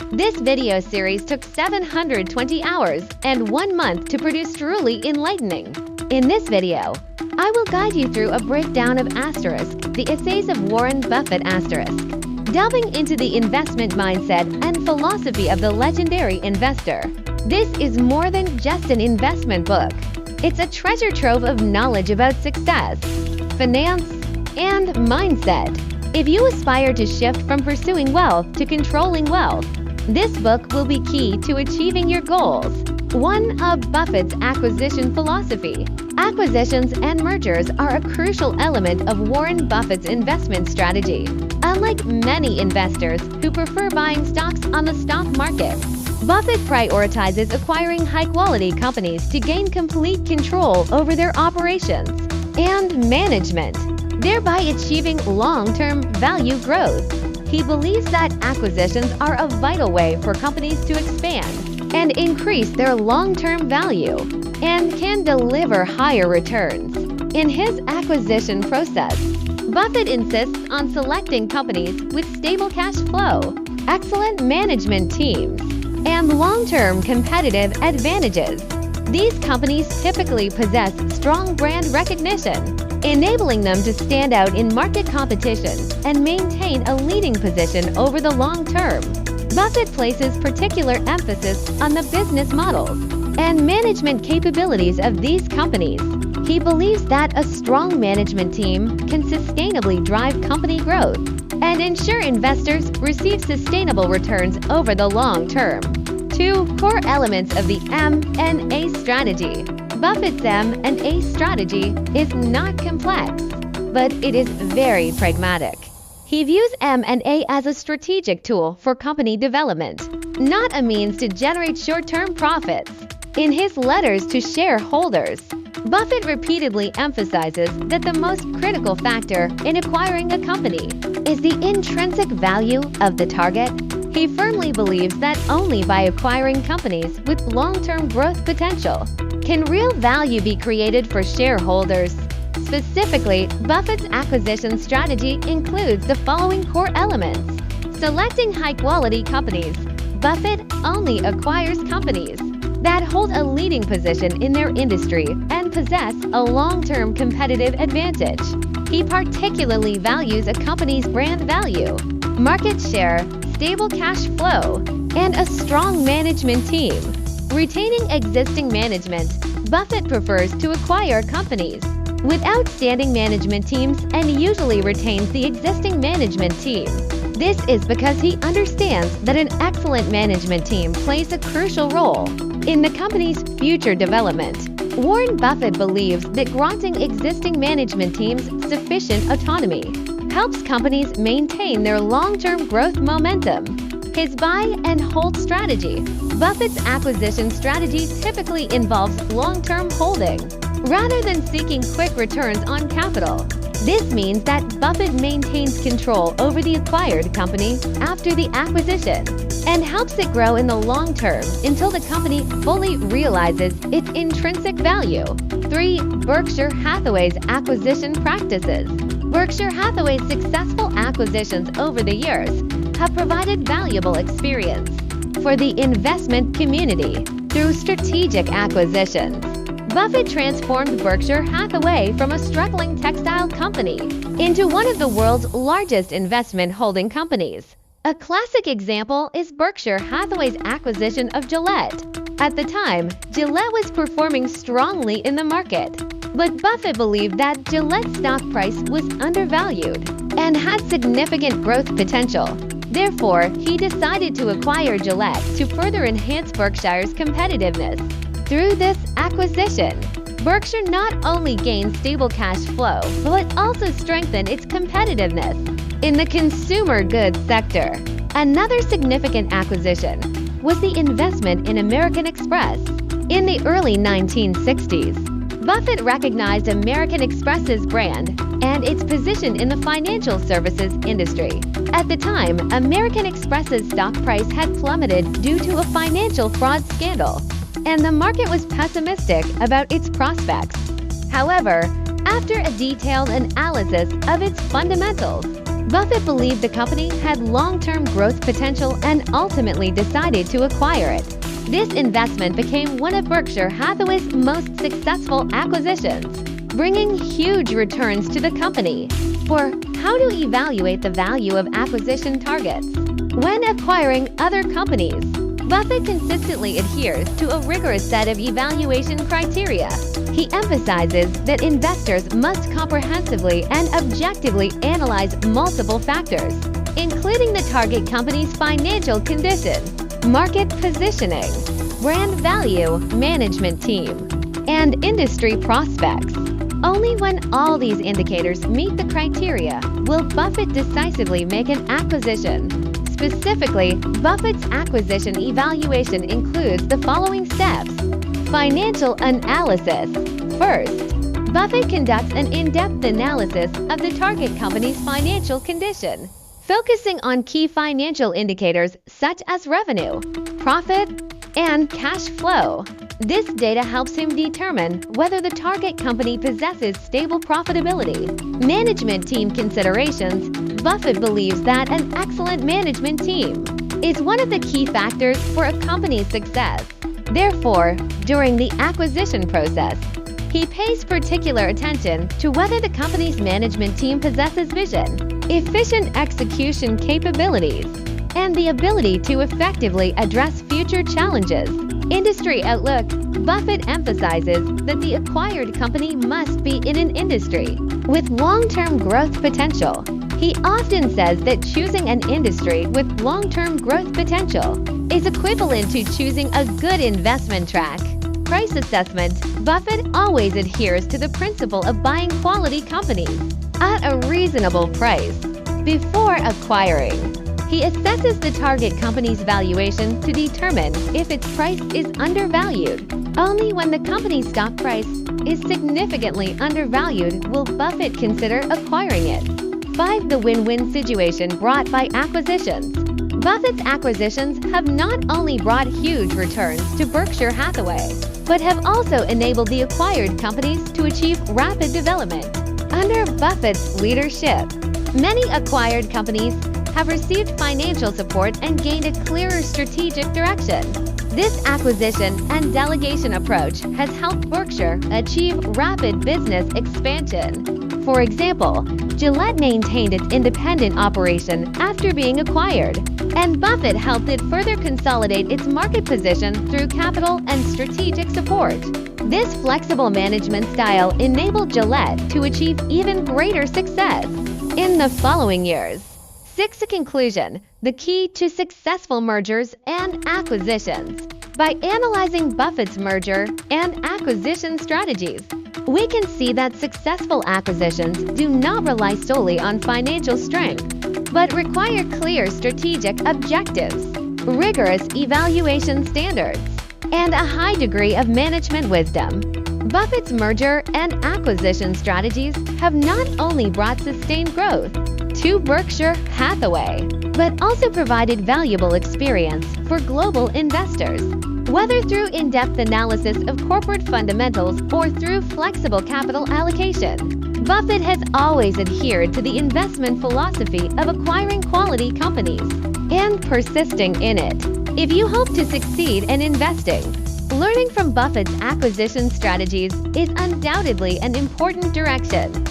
This video series took 720 hours and 1 month to produce, truly enlightening. In this video, I will guide you through a breakdown of Asterisk, the essays of Warren Buffett Asterisk, delving into the investment mindset and philosophy of the legendary investor. This is more than just an investment book. It's a treasure trove of knowledge about success, finance, and mindset. If you aspire to shift from pursuing wealth to controlling wealth, this book will be key to achieving your goals. 1. Of Buffett's acquisition philosophy. Acquisitions and mergers are a crucial element of Warren Buffett's investment strategy. Unlike many investors who prefer buying stocks on the stock market, Buffett prioritizes acquiring high-quality companies to gain complete control over their operations and management, thereby achieving long-term value growth. He believes that acquisitions are a vital way for companies to expand and increase their long-term value and can deliver higher returns. In his acquisition process, Buffett insists on selecting companies with stable cash flow, excellent management teams, and long-term competitive advantages. These companies typically possess strong brand recognition, enabling them to stand out in market competition and maintain a leading position over the long term. Buffett places particular emphasis on the business models and management capabilities of these companies. He believes that a strong management team can sustainably drive company growth and ensure investors receive sustainable returns over the long term. 2. Core elements of the M&A strategy. Buffett's M&A strategy is not complex, but it is very pragmatic. He views M&A as a strategic tool for company development, not a means to generate short-term profits. In his letters to shareholders, Buffett repeatedly emphasizes that the most critical factor in acquiring a company is the intrinsic value of the target. He firmly believes that only by acquiring companies with long-term growth potential can real value be created for shareholders. Specifically, Buffett's acquisition strategy includes the following core elements. Selecting high-quality companies. Buffett only acquires companies that hold a leading position in their industry and possess a long-term competitive advantage. He particularly values a company's brand value, market share, stable cash flow, and a strong management team. Retaining existing management. Buffett prefers to acquire companies with outstanding management teams and usually retains the existing management team. This is because he understands that an excellent management team plays a crucial role in the company's future development. Warren Buffett believes that granting existing management teams sufficient autonomy helps companies maintain their long-term growth momentum. His buy and hold strategy. Buffett's acquisition strategy typically involves long-term holding rather than seeking quick returns on capital. This means that Buffett maintains control over the acquired company after the acquisition and helps it grow in the long term until the company fully realizes its intrinsic value. 3. Berkshire Hathaway's acquisition practices. Berkshire Hathaway's successful acquisitions over the years have provided valuable experience for the investment community through strategic acquisitions. Buffett transformed Berkshire Hathaway from a struggling textile company into one of the world's largest investment holding companies. A classic example is Berkshire Hathaway's acquisition of Gillette. At the time, Gillette was performing strongly in the market, but Buffett believed that Gillette's stock price was undervalued and had significant growth potential. Therefore, he decided to acquire Gillette to further enhance Berkshire's competitiveness. Through this acquisition, Berkshire not only gained stable cash flow, but also strengthened its competitiveness in the consumer goods sector. Another significant acquisition was the investment in American Express. In the early 1960s, Buffett recognized American Express's brand and its position in the financial services industry. At the time, American Express's stock price had plummeted due to a financial fraud scandal, and the market was pessimistic about its prospects. However, after a detailed analysis of its fundamentals, Buffett believed the company had long-term growth potential and ultimately decided to acquire it. This investment became one of Berkshire Hathaway's most successful acquisitions, bringing huge returns to the company. For how to evaluate the value of acquisition targets. When acquiring other companies, Buffett consistently adheres to a rigorous set of evaluation criteria. He emphasizes that investors must comprehensively and objectively analyze multiple factors, including the target company's financial condition, market positioning, brand value, management team, and industry prospects. Only when all these indicators meet the criteria will Buffett decisively make an acquisition. Specifically, Buffett's acquisition evaluation includes the following steps. Financial analysis. First, Buffett conducts an in-depth analysis of the target company's financial condition, focusing on key financial indicators such as revenue, profit, and cash flow. This data helps him determine whether the target company possesses stable profitability. Management team considerations. Buffett believes that an excellent management team is one of the key factors for a company's success. Therefore, during the acquisition process, he pays particular attention to whether the company's management team possesses vision, efficient execution capabilities, and the ability to effectively address future challenges. Industry outlook. Buffett emphasizes that the acquired company must be in an industry with long-term growth potential. He often says that choosing an industry with long-term growth potential is equivalent to choosing a good investment track. Price assessment. Buffett always adheres to the principle of buying quality companies at a reasonable price before acquiring. He assesses the target company's valuation to determine if its price is undervalued. Only when the company's stock price is significantly undervalued will Buffett consider acquiring it. 5. The win-win situation brought by acquisitions. Buffett's acquisitions have not only brought huge returns to Berkshire Hathaway, but have also enabled the acquired companies to achieve rapid development. Under Buffett's leadership, many acquired companies have received financial support and gained a clearer strategic direction. This acquisition and delegation approach has helped Berkshire achieve rapid business expansion. For example, Gillette maintained its independent operation after being acquired, and Buffett helped it further consolidate its market position through capital and strategic support. This flexible management style enabled Gillette to achieve even greater success in the following years. 6. A conclusion. The key to successful mergers and acquisitions. By analyzing Buffett's merger and acquisition strategies, we can see that successful acquisitions do not rely solely on financial strength, but require clear strategic objectives, rigorous evaluation standards, and a high degree of management wisdom. Buffett's merger and acquisition strategies have not only brought sustained growth to Berkshire Hathaway, but also provided valuable experience for global investors. Whether through in-depth analysis of corporate fundamentals or through flexible capital allocation, Buffett has always adhered to the investment philosophy of acquiring quality companies and persisting in it. If you hope to succeed in investing, learning from Buffett's acquisition strategies is undoubtedly an important direction.